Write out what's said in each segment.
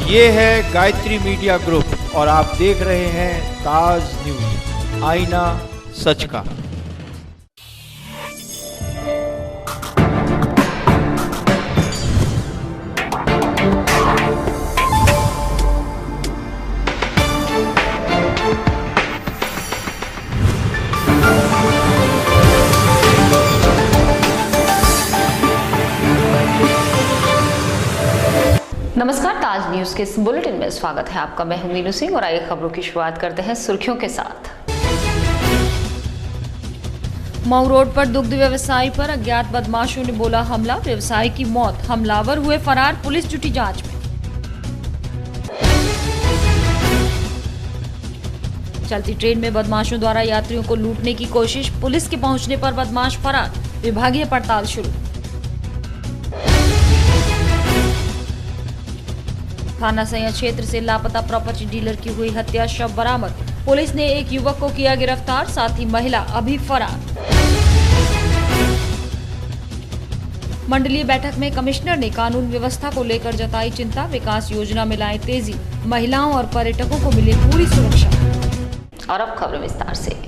ये है Gayatri media group और आप देख रहे हैं ताज न्यूज, आईना सच का। नमस्कार, ताज न्यूज के इस बुलेटिन में स्वागत है आपका। मैं हूं मीनू सिंह और आइए खबरों की शुरुआत करते हैं सुर्खियों के साथ। मऊ रोड पर दुग्ध व्यवसायी पर अज्ञात बदमाशों ने बोला हमला, व्यवसायी की मौत, हमलावर हुए फरार, पुलिस जुटी जांच में। चलती ट्रेन में बदमाशों द्वारा यात्रियों को लूटने की कोशिश, पुलिस के पहुंचने पर बदमाश फरार, विभागीय पड़ताल शुरू। थाना सैया क्षेत्र से लापता प्रॉपर्टी डीलर की हुई हत्या, शव बरामद, पुलिस ने एक युवक को किया गिरफ्तार, साथ ही महिला अभी फरार। मंडलीय बैठक में कमिश्नर ने कानून व्यवस्था को लेकर जताई चिंता, विकास योजना में लाए तेजी, महिलाओं और पर्यटकों को मिले पूरी सुरक्षा। और अब खबरें विस्तार से।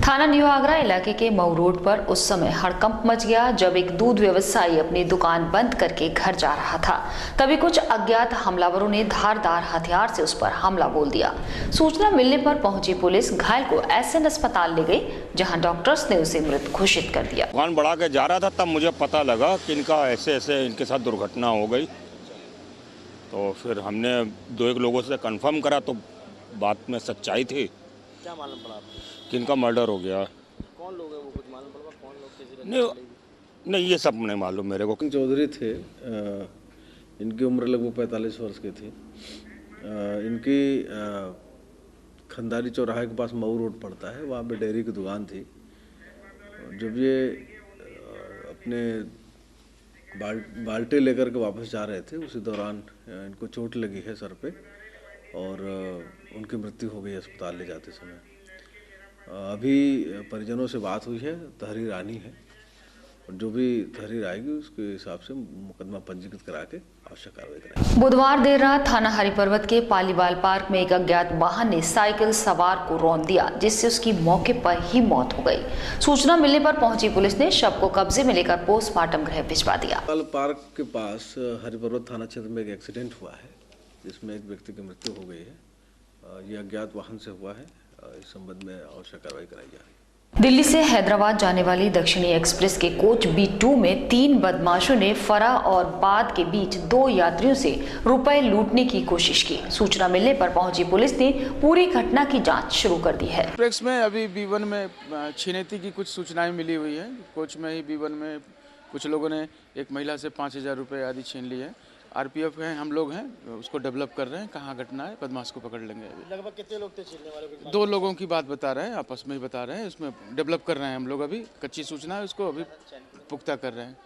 थाना न्यू आगरा इलाके के मऊ रोड पर उस समय हड़कंप मच गया जब एक दूध व्यवसायी अपनी दुकान बंद करके घर जा रहा था। तभी कुछ अज्ञात हमलावरों ने धारदार हथियार से उस पर हमला बोल दिया। सूचना मिलने पर पहुंची पुलिस घायल को एसएन अस्पताल ले गई, जहां डॉक्टर्स ने उसे मृत घोषित कर दिया। दुकान बढ़ा के जा रहा था, तब मुझे पता लगा कि इनका ऐसे इनके साथ दुर्घटना हो गई। तो फिर हमने 2-1 लोगों से कंफर्म करा तो बात में सच्चाई थी। क्या मालूम पड़ा आपको कि इनका मर्डर हो गया। कौन लोग हैं वो, कुछ मालूम पड़ा कौन लोग? नहीं, ये सब नहीं मालूम मेरे को। चौधरी थे, इनकी उम्र लगभग 45 वर्ष की थी। इनकी खंदारी चौराहे के पास मऊ रोड पड़ता है, वहाँ पे डेयरी की दुकान थी। जब ये अपने बाल्टी लेकर के वापस जा रहे थे, उसी दौरान इनको चोट लगी है सर पे और उनकी मृत्यु हो गई अस्पताल ले जाते समय। अभी परिजनों से बात हुई है, तहरीर आनी है और जो भी तहरीर आएगी उसके हिसाब से मुकदमा पंजीकृत करा के आवश्यक कार्रवाई करेंगे। बुधवार देर रात थाना हरिपर्वत के पालीबाल पार्क में एक अज्ञात वाहन ने साइकिल सवार को रौंद दिया, जिससे उसकी मौके पर ही मौत हो गई। सूचना मिलने पर पहुंची पुलिस ने शव को कब्जे में लेकर पोस्टमार्टम गृह भिजवा दिया। पार्क के पास हरिपर्वत थाना क्षेत्र में एक एक्सीडेंट हुआ है, जिसमें एक व्यक्ति की मृत्यु हो गई है। ये अज्ञात वाहन से हुआ है। इस संबंध में आवश्यक कार्रवाई कराई जा रही है। दिल्ली से हैदराबाद जाने वाली दक्षिणी एक्सप्रेस के कोच B2 में 3 बदमाशों ने फरा और बाद के बीच 2 यात्रियों से रुपए लूटने की कोशिश की। सूचना मिलने पर पहुंची पुलिस ने पूरी घटना की जांच शुरू कर दी है। एक्सप्रेस में अभी B1 में छिनैती की कुछ सूचनाएं मिली हुई है। कोच में ही B1 में कुछ लोगों ने एक महिला से 5000 रुपये आदि छीन लिए हैं। RPF हैं, हम लोग हैं, उसको डेवलप कर रहे हैं। कहाँ घटना है, बदमाश को पकड़ लेंगे। अभी लगभग कितने लोग थे छीनने वाले? 2 लोगों की बात बता रहे हैं, आपस में ही बता रहे हैं। उसमें डेवलप कर रहे हैं हम लोग। अभी कच्ची सूचना है, उसको अभी पुख्ता कर रहे हैं।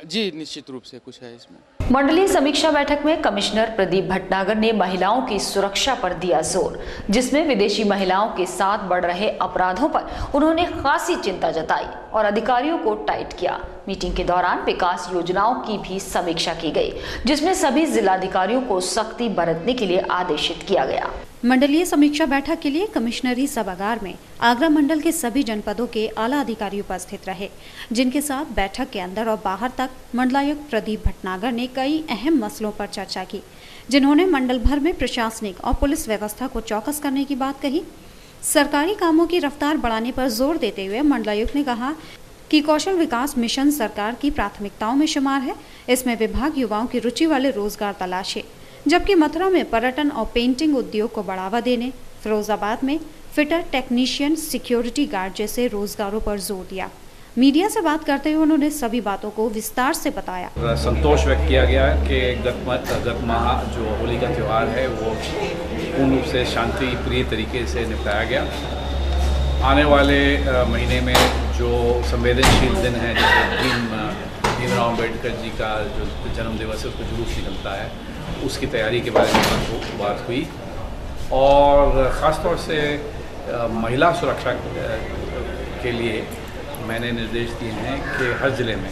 जी, निश्चित रूप से कुछ है इसमें। मंडलीय समीक्षा बैठक में कमिश्नर प्रदीप भटनागर ने महिलाओं की सुरक्षा पर दिया जोर, जिसमें विदेशी महिलाओं के साथ बढ़ रहे अपराधों पर उन्होंने खासी चिंता जताई और अधिकारियों को टाइट किया। मीटिंग के दौरान विकास योजनाओं की भी समीक्षा की गई, जिसमें सभी जिलाधिकारियों को सख्ती बरतने के लिए आदेशित किया गया। मंडलीय समीक्षा बैठक के लिए कमिश्नरी सभागार में आगरा मंडल के सभी जनपदों के आला अधिकारी उपस्थित रहे, जिनके साथ बैठक के अंदर और बाहर तक मंडलायुक्त प्रदीप भटनागर ने कई अहम मसलों पर चर्चा की, जिन्होंने मंडल भर में प्रशासनिक और पुलिस व्यवस्था को चौकस करने की बात कही। सरकारी कामों की रफ्तार बढ़ाने पर जोर देते हुए मंडलायुक्त ने कहा कि कौशल विकास मिशन सरकार की प्राथमिकताओं में शुमार है। इसमें विभाग युवाओं की रुचि वाले रोजगार तलाशे, जबकि मथुरा में पर्यटन और पेंटिंग उद्योग को बढ़ावा देने, फिरोजाबाद में फिटर, टेक्नीशियन, सिक्योरिटी गार्ड जैसे रोजगारों पर जोर दिया। मीडिया से बात करते हुए उन्होंने सभी बातों को विस्तार से बताया। संतोष व्यक्त किया गया है कि गत माह जो होली का त्यौहार है वो पूर्ण रूप से शांति प्रिय तरीके से निपटाया गया। आने वाले महीने में जो संवेदनशील दिन है, जैसे भीमराव अम्बेडकर जी का जो जन्म दिवस है, उसको जुलूस निकलता है, उसकी तैयारी के बारे में बात हुई। और ख़ास तौर से महिला सुरक्षा के लिए मैंने निर्देश दिए हैं कि हर ज़िले में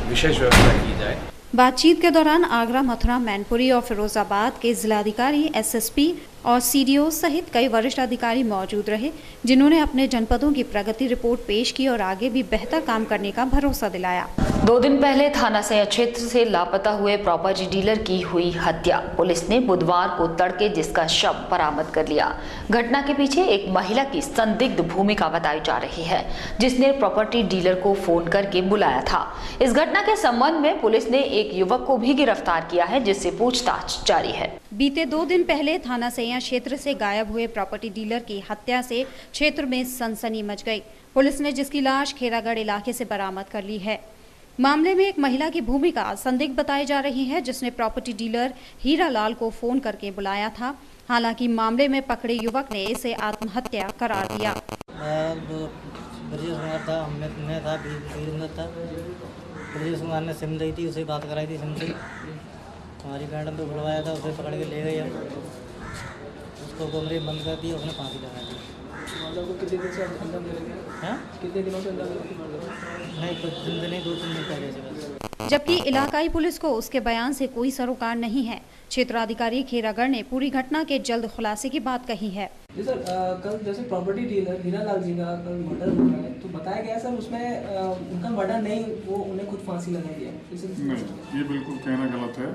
विशेष व्यवस्था की जाए। बातचीत के दौरान आगरा, मथुरा, मैनपुरी और फिरोजाबाद के जिलाधिकारी, एसएसपी और सीडीओ सहित कई वरिष्ठ अधिकारी मौजूद रहे, जिन्होंने अपने जनपदों की प्रगति रिपोर्ट पेश की और आगे भी बेहतर काम करने का भरोसा दिलाया। 2 दिन पहले थाना सैया क्षेत्र से लापता हुए प्रॉपर्टी डीलर की हुई हत्या। पुलिस ने बुधवार को तड़के जिसका शव बरामद कर लिया। घटना के पीछे एक महिला की संदिग्ध भूमिका बताई जा रही है, जिसने प्रॉपर्टी डीलर को फोन करके बुलाया था। इस घटना के संबंध में पुलिस ने एक युवक को भी गिरफ्तार किया है, जिससे पूछताछ जारी है। बीते 2 दिन पहले थाना सैया क्षेत्र से गायब हुए प्रॉपर्टी डीलर की हत्या से क्षेत्र में सनसनी मच गई। पुलिस ने जिसकी लाश खेरागढ़ इलाके से बरामद कर ली है। मामले में एक महिला की भूमिका संदिग्ध बताई जा रही है, जिसने प्रॉपर्टी डीलर हीरालाल को फोन करके बुलाया था। हालांकि मामले में पकड़े युवक ने इसे आत्महत्या करार दिया। ब्रजेश कुमार ने सिम दी थी, उसे बात कराई थी सिम से। हमारी मैडम को बुलवाया था, उसे पकड़ के ले गए। उसको कमरे में बंद कर दिया, उसने फांसी लगा दी। कितने दिन से अंदर ले गए? कितने दिनों से अंदर नहीं, कुछ दिन नहीं, 2-3 दिन पहले से बस। जबकि इलाकाई पुलिस को उसके बयान से कोई सरोकार नहीं है। क्षेत्राधिकारी खेरागढ़ ने पूरी घटना के जल्द खुलासे की बात कही है। जी सर, कल जैसे प्रॉपर्टी डीलर हीरालाल जी का कल मर्डर हुआ है, तो बताया गया सर उसमें उनका मर्डर नहीं, वो उन्हें खुद फांसी लगा दिया। नहीं, ये बिल्कुल कहना गलत है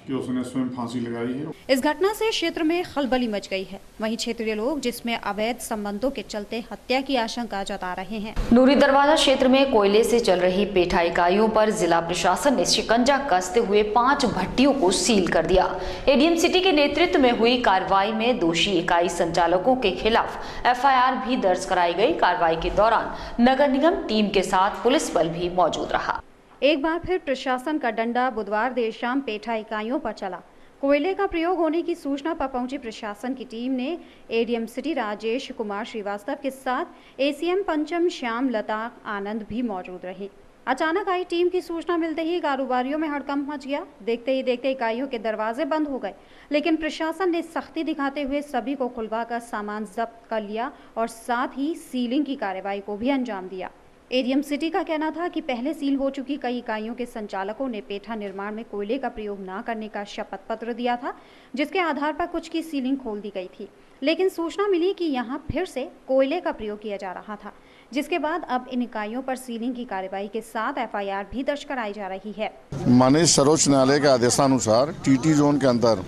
कि उसने स्वयं फांसी लगाई है। इस घटना से क्षेत्र में खलबली मच गई है। वहीं क्षेत्रीय लोग जिसमें अवैध संबंधों के चलते हत्या की आशंका जता रहे हैं। नूरी दरवाजा क्षेत्र में कोयले से चल रही पेठा इकाइयों पर जिला प्रशासन ने शिकंजा कसते हुए 5 भट्टियों को सील कर दिया। एडीएम सिटी के नेतृत्व में हुई कार्रवाई में दोषी इकाई संचालकों के खिलाफ एफआईआर भी दर्ज कराई गई। कार्रवाई के दौरान नगर निगम टीम के साथ पुलिस बल भी मौजूद रहा। एक बार फिर प्रशासन का डंडा बुधवार देर शाम पेठा इकाइयों पर चला। कोयले का प्रयोग होने की सूचना पर पहुंची प्रशासन की टीम ने एडीएम सिटी राजेश कुमार श्रीवास्तव के साथ एसीएम पंचम श्याम लता आनंद भी मौजूद रहे। अचानक आई टीम की सूचना मिलते ही कारोबारियों में हड़कंप मच गया। देखते ही देखते इकाइयों के दरवाजे बंद हो गए, लेकिन प्रशासन ने सख्ती दिखाते हुए सभी को खुलवाकर सामान जब्त कर लिया और साथ ही सीलिंग की कार्रवाई को भी अंजाम दिया। एडीएम सिटी का कहना था कि पहले सील हो चुकी कई इकाइयों के संचालकों ने पेठा निर्माण में कोयले का प्रयोग न करने का शपथ पत्र दिया था, जिसके आधार पर कुछ की सीलिंग खोल दी गई थी। लेकिन सूचना मिली कि यहां फिर से कोयले का प्रयोग किया जा रहा था, जिसके बाद अब इन इकाइयों पर सीलिंग की कार्रवाई के साथ एफआईआर भी दर्ज कराई जा रही है। माननीय सर्वोच्च न्यायालय के आदेशानुसार टीटी जोन के अंदर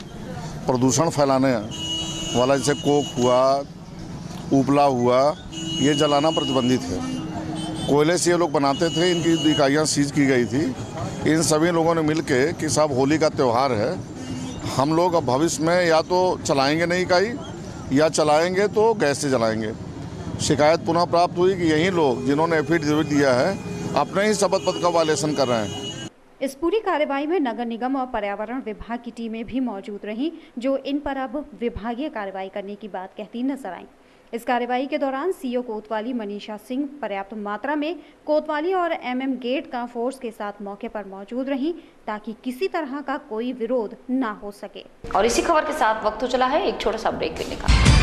प्रदूषण फैलाने वाला जैसे कोक हुआ, उपला हुआ, ये जलाना प्रतिबंधित है। कोयले से ये लोग बनाते थे, इनकी इकाइयाँ सीज की गई थी। इन सभी लोगों ने मिल के कि साहब होली का त्यौहार है, हम लोग अब भविष्य में या तो चलाएंगे नहीं इकाई या चलाएंगे तो गैस से जलाएंगे। शिकायत पुनः प्राप्त हुई कि यही लोग जिन्होंने एफिडेविट दिया है अपने ही शपथ पत्र का वायलेशन कर रहे हैं। इस पूरी कार्रवाई में नगर निगम और पर्यावरण विभाग की टीमें भी मौजूद रहीं, जो इन पर अब विभागीय कार्रवाई करने की बात कहती नजर आई। इस कार्रवाई के दौरान सीओ कोतवाली मनीषा सिंह पर्याप्त मात्रा में कोतवाली और एमएम गेट का फोर्स के साथ मौके पर मौजूद रहीं, ताकि किसी तरह का कोई विरोध ना हो सके। और इसी खबर के साथ वक्त हो चला है एक छोटा सा ब्रेक लेने का।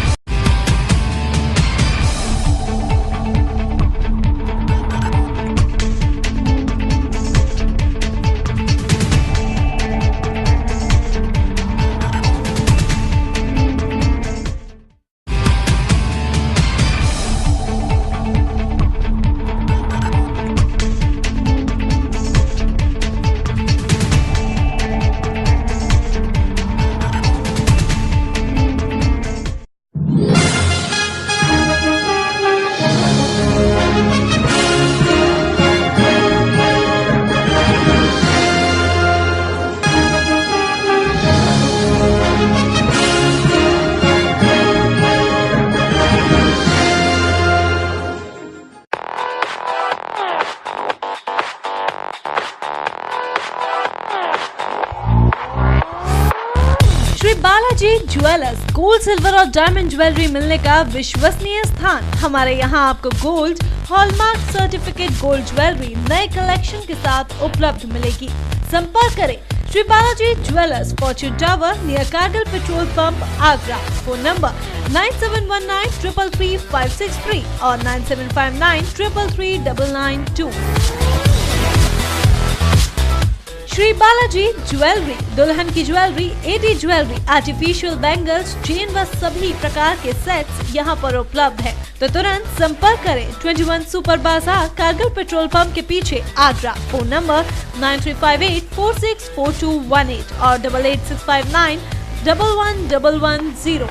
बालाजी ज्वेलर्स, गोल्ड, सिल्वर और डायमंड ज्वेलरी मिलने का विश्वसनीय स्थान। हमारे यहाँ आपको gold, hallmark certificate gold jewellery नए कलेक्शन के साथ उपलब्ध मिलेगी। संपर्क करें Shri Balaji jewellers, Fortune tower near Kargil petrol pump, Agra. Phone number 9719 333 563 और 9759 333 992। श्री बालाजी ज्वेलरी, दुल्हन की jewellery, 80 jewellery, artificial bangles, chain व सभी प्रकार के सेट्स यहाँ पर उपलब्ध है। तो तुरंत संपर्क करें 21 सुपर बाजार, कारगिल पेट्रोल पंप के पीछे, आगरा। फोन नंबर 9358464218 और 8865911110।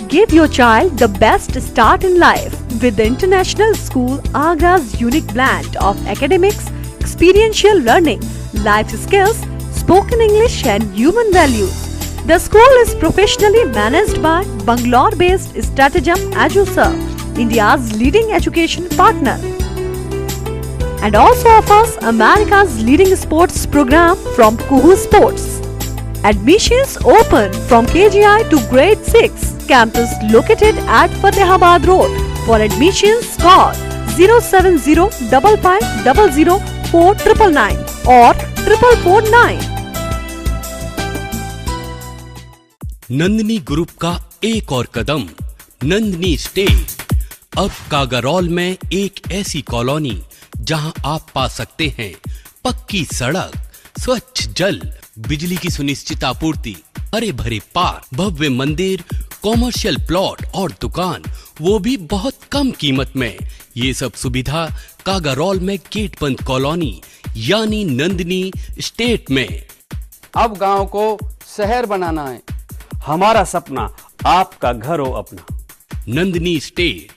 Give your child the best start in life with the International School Agra's unique blend of academics, experiential learning, life skills, spoken English and human values. The school is professionally managed by Bangalore-based Stratagem EduServe, India's leading education partner, and also offers America's leading sports program from Kuhu Sports. Admissions open from KGI to grade 6. Campus located at Fatehabad Road. For admissions, call 07055004999 or 4449. Nandini group का एक और कदम, Nandini state. अब कागारौल में एक ऐसी colony जहां आप पा सकते हैं पक्की सड़क, स्वच्छ जल, बिजली की सुनिश्चित आपूर्ति, हरे भरे पार्क, भव्य मंदिर, कॉमर्शियल प्लॉट और दुकान, वो भी बहुत कम कीमत में। ये सब सुविधा कागारौल में गेट बंद कॉलोनी यानी नंदिनी स्टेट में। अब गांव को शहर बनाना है, हमारा सपना आपका घर हो अपना। नंदिनी स्टेट।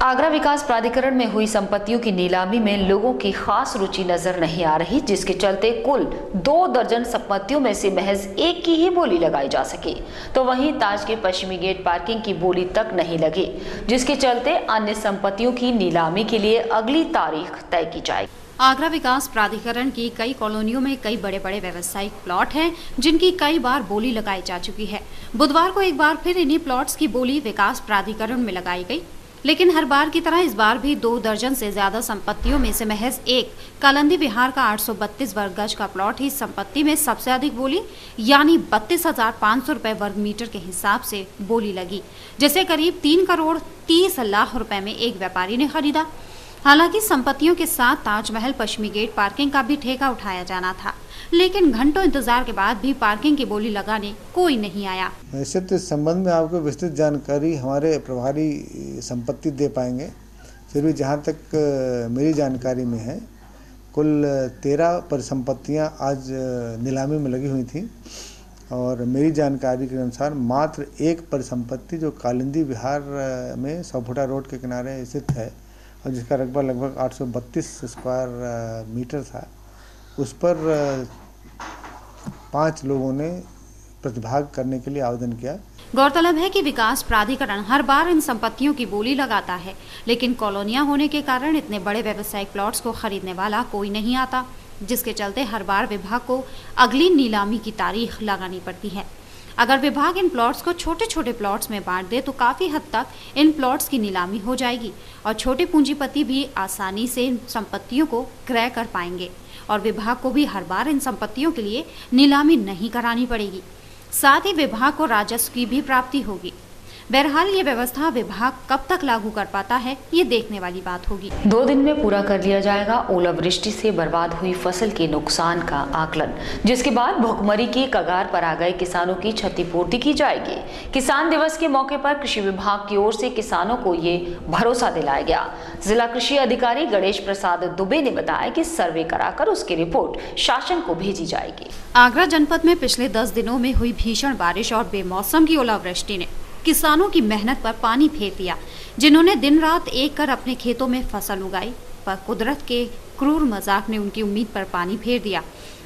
आगरा विकास प्राधिकरण में हुई संपत्तियों की नीलामी में लोगों की खास रुचि नजर नहीं आ रही, जिसके चलते कुल 2 दर्जन संपत्तियों में से महज एक की ही बोली लगाई जा सके। तो वहीं ताज के पश्चिमी गेट पार्किंग की बोली तक नहीं लगी, जिसके चलते अन्य संपत्तियों की नीलामी के लिए अगली तारीख तय की जाएगी। आगरा विकास प्राधिकरण की कई कॉलोनियों में कई बड़े बड़े व्यावसायिक प्लॉट हैं, जिनकी कई बार बोली लगाई जा चुकी है। बुधवार को एक बार फिर इन्हीं प्लॉट्स की बोली विकास प्राधिकरण में लगाई गई, लेकिन हर बार की तरह इस बार भी 2 दर्जन से ज्यादा संपत्तियों में से महज एक कालिंदी विहार का 832 वर्ग गज का प्लॉट ही संपत्ति में सबसे अधिक बोली यानी 32,500 रुपए वर्ग मीटर के हिसाब से बोली लगी, जिसे करीब 3 करोड़ 30 लाख रुपए में एक व्यापारी ने खरीदा। हालांकि संपत्तियों के साथ ताजमहल पश्चिमी गेट पार्किंग का भी ठेका उठाया जाना था, लेकिन घंटों इंतजार के बाद भी पार्किंग की बोली लगाने कोई नहीं आया। वैसे तो इस संबंध में आपको विस्तृत जानकारी हमारे प्रभारी संपत्ति दे पाएंगे, फिर भी जहाँ तक मेरी जानकारी में है कुल 13 परिसंपत्तियाँ आज नीलामी में लगी हुई थी और मेरी जानकारी के अनुसार मात्र एक परिसंपत्ति जो कालिंदी विहार में 100 फुटा रोड के किनारे स्थित है और जिसका रकबा लगभग 832 स्क्वायर मीटर था, उस पर 5 लोगों ने प्रतिभाग करने के लिए आवेदन किया। गौरतलब है कि विकास प्राधिकरण हर बार इन संपत्तियों की बोली लगाता है, लेकिन कॉलोनियां होने के कारण इतने बड़े व्यावसायिक प्लॉट्स को खरीदने वाला कोई नहीं आता, जिसके चलते हर बार विभाग को अगली नीलामी की तारीख लगानी पड़ती है। अगर विभाग इन प्लॉट्स को छोटे छोटे प्लॉट्स में बांट दे तो काफ़ी हद तक इन प्लॉट्स की नीलामी हो जाएगी और छोटे पूंजीपति भी आसानी से इन संपत्तियों को क्रय कर पाएंगे और विभाग को भी हर बार इन संपत्तियों के लिए नीलामी नहीं करानी पड़ेगी। साथ ही विभाग को राजस्व की भी प्राप्ति होगी। बहरहाल ये व्यवस्था विभाग कब तक लागू कर पाता है, ये देखने वाली बात होगी। 2 दिन में पूरा कर लिया जाएगा ओलावृष्टि से बर्बाद हुई फसल के नुकसान का आकलन, जिसके बाद भुखमरी की कगार पर आ गए किसानों की क्षतिपूर्ति की जाएगी। किसान दिवस के मौके पर कृषि विभाग की ओर से किसानों को ये भरोसा दिलाया गया। जिला कृषि अधिकारी गणेश प्रसाद दुबे ने बताया कि सर्वे कराकर उसकी रिपोर्ट शासन को भेजी जाएगी। आगरा जनपद में पिछले 10 दिनों में हुई भीषण बारिश और बेमौसम की ओलावृष्टि ने किसानों की मेहनत पर पानी फेर दिया, जिन्होंने दिन रात एक कर अपने खेतों में फसल उगाई, पर कुदरत के क्रूर मजाक ने उनकी उम्मीद पर पानी फेर दिया।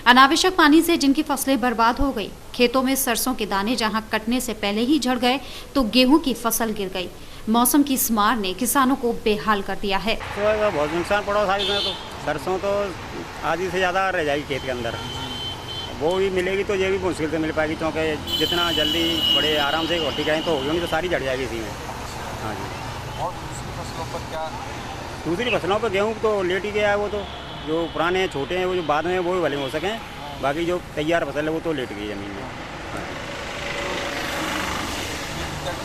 अनावश्यक पानी से जिनकी फसलें बर्बाद हो गई, खेतों में सरसों के दाने जहां कटने से पहले ही झड़ गए तो गेहूं की फसल गिर गई। मौसम की इस मार ने किसानों को बेहाल कर दिया है। तो बहुत नुकसान पड़ा था इसमें, तो सरसों तो आधी से ज़्यादा रह जाएगी खेत के अंदर। वो भी मिलेगी तो ये भी मुश्किल से मिल पाएगी, क्योंकि जितना जल्दी बड़े आराम से रोटी खाएँ तो होगी, नहीं तो सारी झड़ जाएगी इसी में। हाँ जी। और दूसरी फसलों पर क्या? दूसरी फसलों पर गेहूँ तो लेट ही गया है, वो तो जो पुराने हैं छोटे हैं वो जो बाद में वो भी भले हो सकें, बाकी जो तैयार फसल है वो तो लेट गई ज़मीन में।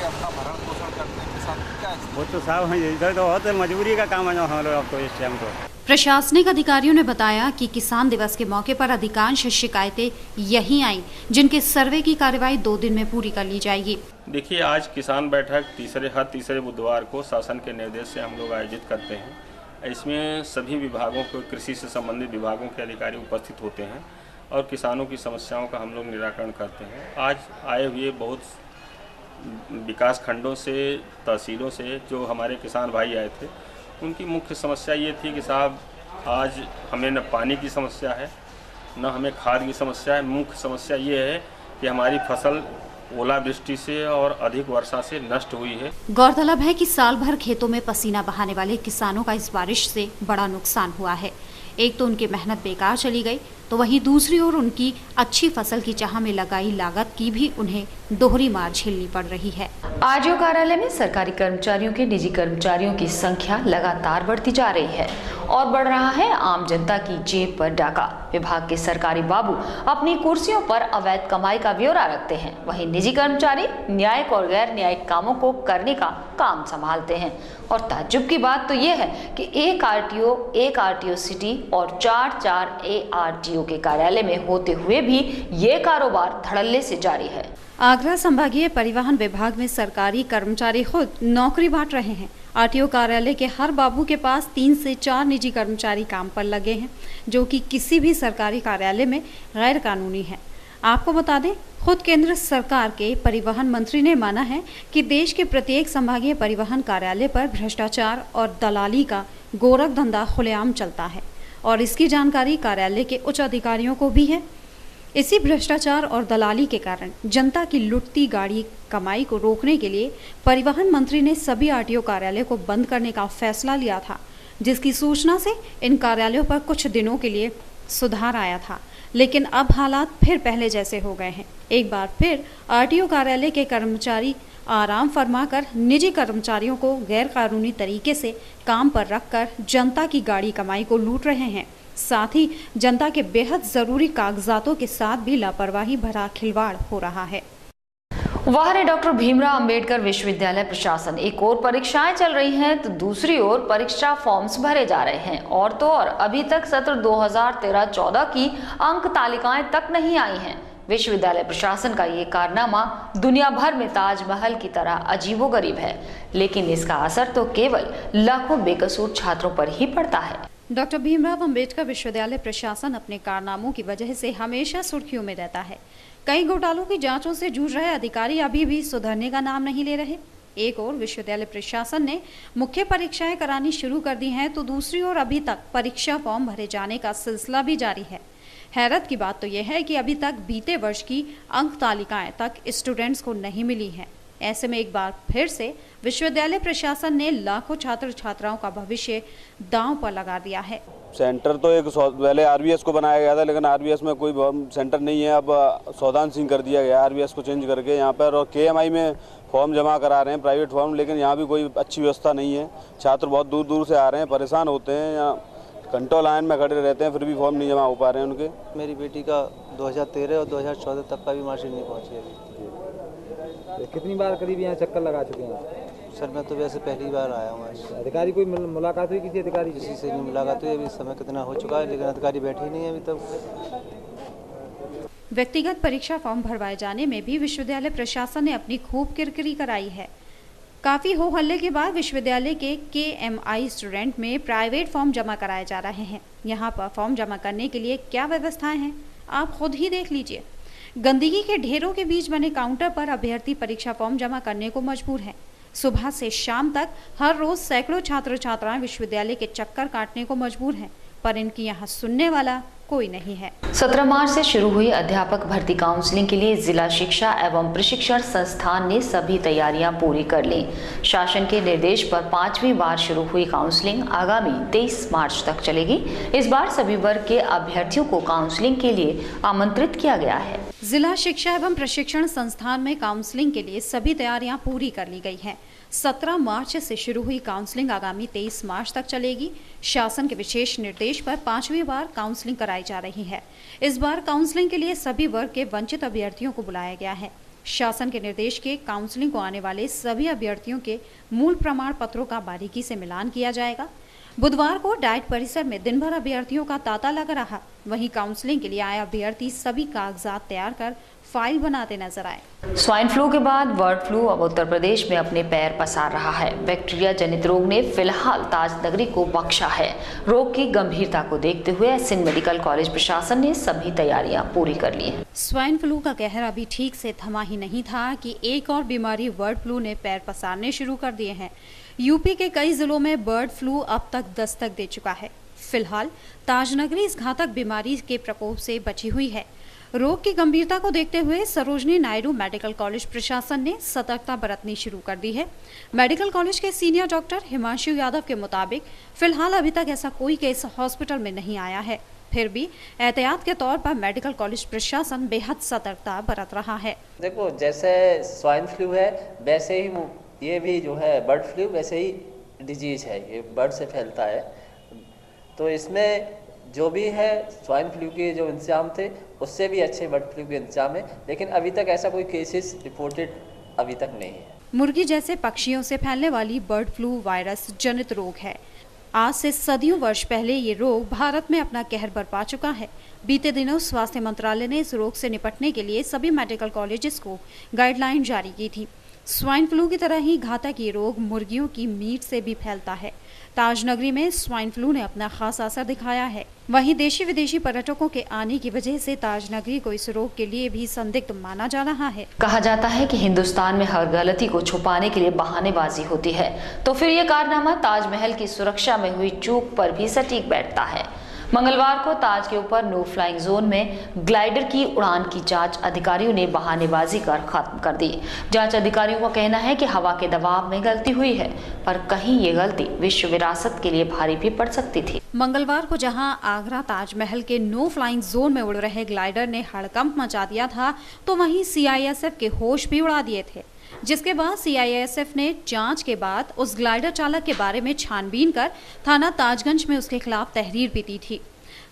अपना भरण पोषण करते हैं किसान, क्या वो तो साहब इधर तो बहुत मजबूरी का काम है हम लोग अब तो इस टाइम तो। प्रशासनिक अधिकारियों ने बताया कि किसान दिवस के मौके पर अधिकांश शिकायतें यही आई, जिनके सर्वे की कार्रवाई 2 दिन में पूरी कर ली जाएगी। देखिए, आज किसान बैठक हर तीसरे बुधवार को शासन के निर्देश से हम लोग आयोजित करते हैं। इसमें सभी विभागों को, कृषि से संबंधित विभागों के अधिकारी उपस्थित होते हैं और किसानों की समस्याओं का हम लोग निराकरण करते हैं। आज आए हुए बहुत विकास खंडों से, तहसीलों से जो हमारे किसान भाई आए थे, उनकी मुख्य समस्या ये थी कि साहब आज हमें न पानी की समस्या है, न हमें खाद की समस्या है। मुख्य समस्या ये है कि हमारी फसल ओलावृष्टि से और अधिक वर्षा से नष्ट हुई है। गौरतलब है कि साल भर खेतों में पसीना बहाने वाले किसानों का इस बारिश से बड़ा नुकसान हुआ है। एक तो उनकी मेहनत बेकार चली गई, तो वहीं दूसरी ओर उनकी अच्छी फसल की चाह में लगाई लागत की भी उन्हें दोहरी मार झेलनी पड़ रही है। आरटीओ कार्यालय में सरकारी कर्मचारियों के निजी कर्मचारियों की संख्या लगातार बढ़ती जा रही है और बढ़ रहा है आम जनता की जेब पर डाका। विभाग के सरकारी बाबू अपनी कुर्सियों पर अवैध कमाई का ब्यौरा रखते हैं, वहीं निजी कर्मचारी न्यायिक और गैर न्यायिक कामों को करने का काम संभालते हैं। और ताज्जुब की बात तो यह है कि एक आरटीओ सिटी और 4 ARTO के कार्यालय में होते हुए भी ये कारोबार धड़ल्ले से जारी है। आगरा संभागीय परिवहन विभाग में सरकारी कर्मचारी खुद नौकरी बांट रहे हैं। आरटीओ कार्यालय के हर बाबू के पास 3 से 4 निजी कर्मचारी काम पर लगे हैं, जो कि किसी भी सरकारी कार्यालय में गैर कानूनी है। आपको बता दें, खुद केंद्र सरकार के परिवहन मंत्री ने माना है कि देश के प्रत्येक संभागीय परिवहन कार्यालय पर भ्रष्टाचार और दलाली का गोरख धंधा खुलेआम चलता है और इसकी जानकारी कार्यालय के उच्च अधिकारियों को भी है। इसी भ्रष्टाचार और दलाली के कारण जनता की लुटती गाड़ी कमाई को रोकने के लिए परिवहन मंत्री ने सभी आरटीओ कार्यालय को बंद करने का फैसला लिया था, जिसकी सूचना से इन कार्यालयों पर कुछ दिनों के लिए सुधार आया था, लेकिन अब हालात फिर पहले जैसे हो गए हैं। एक बार फिर आरटीओ कार्यालय के कर्मचारी आराम फरमाकर निजी कर्मचारियों को गैर कानूनी तरीके से काम पर रखकर जनता की गाड़ी कमाई को लूट रहे हैं। साथ ही जनता के बेहद जरूरी कागजातों के साथ भी लापरवाही भरा खिलवाड़ हो रहा है। वहाँ डॉक्टर भीमराव अंबेडकर विश्वविद्यालय प्रशासन, एक ओर परीक्षाएं चल रही हैं तो दूसरी ओर परीक्षा फॉर्म्स भरे जा रहे हैं। और तो और अभी तक सत्र 2013-14 की अंक तालिकाएं तक नहीं आई हैं। विश्वविद्यालय प्रशासन का ये कारनामा दुनिया भर में ताजमहल की तरह अजीबोगरीब है, लेकिन इसका असर तो केवल लाखों बेकसूर छात्रों पर ही पड़ता है। डॉक्टर भीमराव अंबेडकर विश्वविद्यालय प्रशासन अपने कारनामों की वजह से हमेशा सुर्खियों में रहता है। कई घोटालों की जांचों से जूझ रहे अधिकारी अभी भी सुधरने का नाम नहीं ले रहे। एक ओर विश्वविद्यालय प्रशासन ने मुख्य परीक्षाएं करानी शुरू कर दी हैं, तो दूसरी ओर अभी तक परीक्षा फॉर्म भरे जाने का सिलसिला भी जारी है। हैरत की बात तो यह है कि अभी तक बीते वर्ष की अंक तालिकाएं तक स्टूडेंट्स को नहीं मिली हैं। ऐसे में एक बार फिर से विश्वविद्यालय प्रशासन ने लाखों छात्र छात्राओं का भविष्य दांव पर लगा दिया है। सेंटर तो एक पहले आरबीएस को बनाया गया था, लेकिन आरबीएस में कोई सेंटर नहीं है। अब सौदान सिंह कर दिया गया आरबीएस को चेंज करके यहाँ पर, और केएमआई में फॉर्म जमा करा रहे हैं, प्राइवेट फॉर्म, लेकिन यहाँ भी कोई अच्छी व्यवस्था नहीं है। छात्र बहुत दूर दूर से आ रहे हैं, परेशान होते हैं, यहाँ घंटों लाइन में खड़े रहते हैं, फिर भी फॉर्म नहीं जमा हो पा रहे हैं उनके। मेरी बेटी का 2013 और 2014 तक का भी मार्कशीट नहीं पहुँची अभी। कितनी बार करीब यहाँ चक्कर लगा चुके हैं? सर मैं तो वैसे पहली बार आया हूँ। अधिकारी कोई मुलाकात हुई किसी अधिकारी? किसी से नहीं मुलाकात हुई। अभी समय कितना हो चुका है, लेकिन अधिकारी बैठे ही नहीं है अभी तक। व्यक्तिगत परीक्षा फॉर्म भरवाए जाने में भी विश्वविद्यालय प्रशासन ने अपनी खूब किरकिरी कराई है। काफी हो हल्ले के बाद विश्वविद्यालय के केएमआई स्टूडेंट में प्राइवेट फॉर्म जमा कराए जा रहे हैं। यहाँ पर फॉर्म जमा करने के लिए क्या व्यवस्थाएं हैं, आप खुद ही देख लीजिए। गंदगी के ढेरों के बीच बने काउंटर पर अभ्यर्थी परीक्षा फॉर्म जमा करने को मजबूर हैं। सुबह से शाम तक हर रोज सैकड़ों छात्र छात्राएं विश्वविद्यालय के चक्कर काटने को मजबूर हैं, पर इनकी यहाँ सुनने वाला कोई नहीं है। 17 मार्च से शुरू हुई अध्यापक भर्ती काउंसलिंग के लिए जिला शिक्षा एवं प्रशिक्षण संस्थान ने सभी तैयारियां पूरी कर ली। शासन के निर्देश पर 5वीं बार शुरू हुई काउंसलिंग आगामी 23 मार्च तक चलेगी। इस बार सभी वर्ग के अभ्यर्थियों को काउंसलिंग के लिए आमंत्रित किया गया है। जिला शिक्षा एवं प्रशिक्षण संस्थान में काउंसलिंग के लिए सभी तैयारियां पूरी कर ली गई हैं। 17 मार्च से शुरू हुई काउंसलिंग आगामी 23 मार्च तक चलेगी। शासन के विशेष निर्देश पर 5वीं बार काउंसलिंग कराई जा रही है। इस बार काउंसलिंग के लिए सभी वर्ग के वंचित अभ्यर्थियों को बुलाया गया है। शासन के निर्देश के काउंसलिंग को आने वाले सभी अभ्यर्थियों के मूल प्रमाण पत्रों का बारीकी से मिलान किया जाएगा। बुधवार को डाइट परिसर में दिन भर अभ्यर्थियों का तांता लगा रहा। वहीं काउंसलिंग के लिए आए अभ्यर्थी सभी कागजात तैयार कर फाइल बनाते नजर आए। स्वाइन फ्लू के बाद बर्ड फ्लू अब उत्तर प्रदेश में अपने पैर पसार रहा है। बैक्टीरिया जनित रोग ने फिलहाल ताजनगरी को बख्शा है। रोग की गंभीरता को देखते हुए सिंध मेडिकल कॉलेज प्रशासन ने सभी तैयारियां पूरी कर ली हैं। स्वाइन फ्लू का कहर अभी ठीक से थमा ही नहीं था कि एक और बीमारी बर्ड फ्लू ने पैर पसारने शुरू कर दिए हैं। यूपी के कई जिलों में बर्ड फ्लू अब तक दस्तक दे चुका है। फिलहाल ताजनगरी इस घातक बीमारी के प्रकोप से बची हुई है। रोग की गंभीरता को देखते हुए सरोजनी नायडू मेडिकल कॉलेज प्रशासन ने सतर्कता बरतनी शुरू कर दी है। मेडिकल कॉलेज के सीनियर डॉक्टर हिमांशु यादव के मुताबिक फिलहाल अभी तक ऐसा कोई केस हॉस्पिटल में नहीं आया है। फिर भी एहतियात के तौर पर मेडिकल कॉलेज प्रशासन बेहद सतर्कता बरत रहा है। देखो, जैसे स्वाइन फ्लू है वैसे ही ये भी जो है बर्ड फ्लू वैसे ही डिजीज है, ये बर्ड से फैलता है। तो इसमें जो भी है स्वाइन फ्लू के जो इंतजाम थे उससे भी अच्छे बर्ड फ्लू के इंतजाम है, लेकिन अभी तक ऐसा कोई केसेस रिपोर्टेड अभी तक नहीं है। मुर्गी जैसे पक्षियों से फैलने वाली बर्ड फ्लू वायरस जनित रोग है। आज से सदियों वर्ष पहले ये रोग भारत में अपना कहर बरपा चुका है। बीते दिनों स्वास्थ्य मंत्रालय ने इस रोग से निपटने के लिए सभी मेडिकल कॉलेजेस को गाइडलाइन जारी की थी। स्वाइन फ्लू की तरह ही घातक ये रोग मुर्गियों की मीट से भी फैलता है। ताजनगरी में स्वाइन फ्लू ने अपना खास असर दिखाया है। वहीं देशी विदेशी पर्यटकों के आने की वजह से ताजनगरी को इस रोग के लिए भी संदिग्ध माना जा रहा है। कहा जाता है कि हिंदुस्तान में हर गलती को छुपाने के लिए बहानेबाजी होती है, तो फिर ये कारनामा ताजमहल की सुरक्षा में हुई चूक पर भी सटीक बैठता है। मंगलवार को ताज के ऊपर नो फ्लाइंग जोन में ग्लाइडर की उड़ान की जांच अधिकारियों ने बहानेबाजी कर खत्म कर दी। जांच अधिकारियों का कहना है कि हवा के दबाव में गलती हुई है, पर कहीं ये गलती विश्व विरासत के लिए भारी भी पड़ सकती थी। मंगलवार को जहां आगरा ताजमहल के नो फ्लाइंग जोन में उड़ रहे ग्लाइडर ने हड़कंप मचा दिया था, तो वहीं CISF के होश भी उड़ा दिए थे। जिसके बाद CISF ने जांच के बाद उस ग्लाइडर चालक के बारे में छानबीन कर थाना ताजगंज में उसके खिलाफ तहरीर भी दी थी।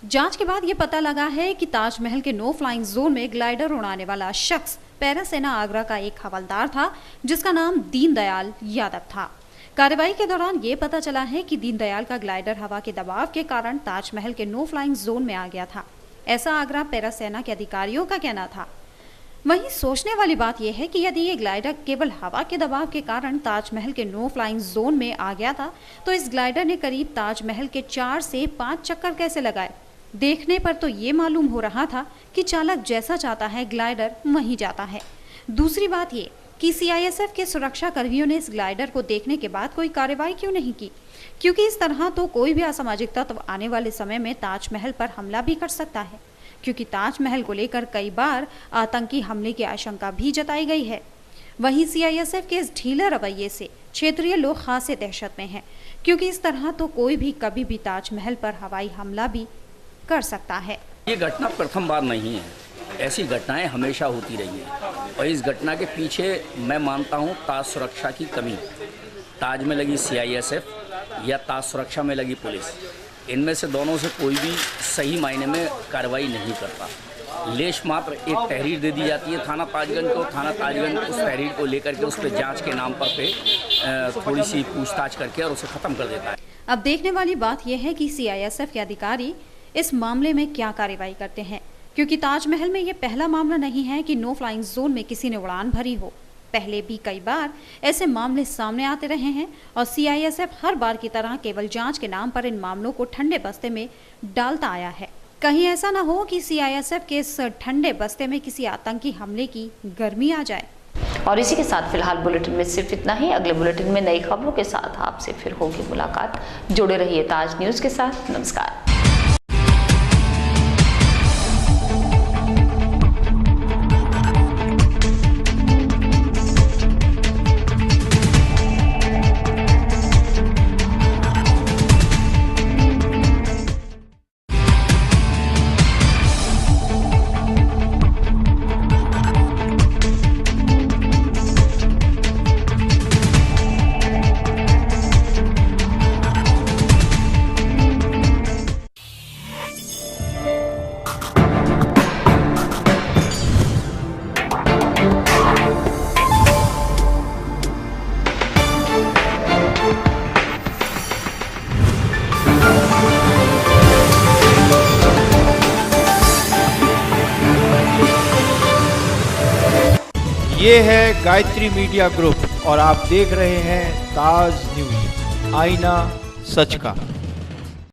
जांच के बाद ये पता लगा है कि ताजमहल के नो फ्लाइंग जोन में ग्लाइडर उड़ाने वाला शख्स पैरा सेना आगरा का एक हवलदार था, जिसका नाम दीनदयाल यादव था। कार्रवाई के दौरान ये पता चला है कि दीनदयाल का ग्लाइडर हवा के दबाव के कारण ताजमहल के नो फ्लाइंग जोन में आ गया था। ऐसा आगरा पैरा सेना के अधिकारियों का कहना था। वहीं सोचने वाली बात यह है कि यदि ये ग्लाइडर केवल हवा के दबाव के कारण ताजमहल के नो फ्लाइंग जोन में आ गया था, तो इस ग्लाइडर ने करीब ताजमहल के 4 से 5 चक्कर कैसे लगाए। देखने पर तो ये मालूम हो रहा था कि चालक जैसा चाहता है ग्लाइडर वहीं जाता है। दूसरी बात ये कि CISF के सुरक्षा कर्मियों ने इस ग्लाइडर को देखने के बाद कोई कार्रवाई क्यों नहीं की, क्योंकि इस तरह तो कोई भी असामाजिक तत्व आने वाले समय में ताजमहल पर हमला भी कर सकता है, क्योंकि ताजमहल को लेकर कई बार आतंकी हमले की आशंका भी जताई गई है। वहीं CISF के इस ढीले रवैये से क्षेत्रीय लोग खासे दहशत में हैं, क्योंकि इस तरह तो कोई भी कभी भी ताजमहल पर हवाई हमला भी कर सकता है। ये घटना प्रथम बार नहीं है, ऐसी घटनाएं हमेशा होती रही हैं और इस घटना के पीछे मैं मानता हूँ ताज सुरक्षा की कमी। ताज में लगी CISF या ताज सुरक्षा में लगी पुलिस, इनमें से दोनों से कोई भी सही मायने में कार्रवाई नहीं करता। लेश मात्र एक तहरीर दे दी जाती है थाना ताजगंज को। थाना ताजगंज उस तहरीर को लेकर के उस पर जांच के नाम पर थोड़ी सी पूछताछ करके और उसे ख़त्म कर देता है। अब देखने वाली बात यह है कि CISF के अधिकारी इस मामले में क्या कार्रवाई करते हैं, क्योंकि ताजमहल में ये पहला मामला नहीं है कि नो फ्लाइंग जोन में किसी ने उड़ान भरी हो। पहले भी कई बार ऐसे मामले सामने आते रहे हैं और CISF हर बार की तरह केवल जांच के नाम पर इन मामलों को ठंडे बस्ते में डालता आया है। कहीं ऐसा ना हो कि सीआईएसएफ के इस ठंडे बस्ते में किसी आतंकी हमले की गर्मी आ जाए। और इसी के साथ फिलहाल बुलेटिन में सिर्फ इतना ही। अगले बुलेटिन में नई खबरों के साथ आपसे फिर होगी मुलाकात। जुड़े रहिए ताज न्यूज के साथ। नमस्कार। ये है गायत्री मीडिया ग्रुप और आप देख रहे हैं ताज न्यूज, आईना सच का।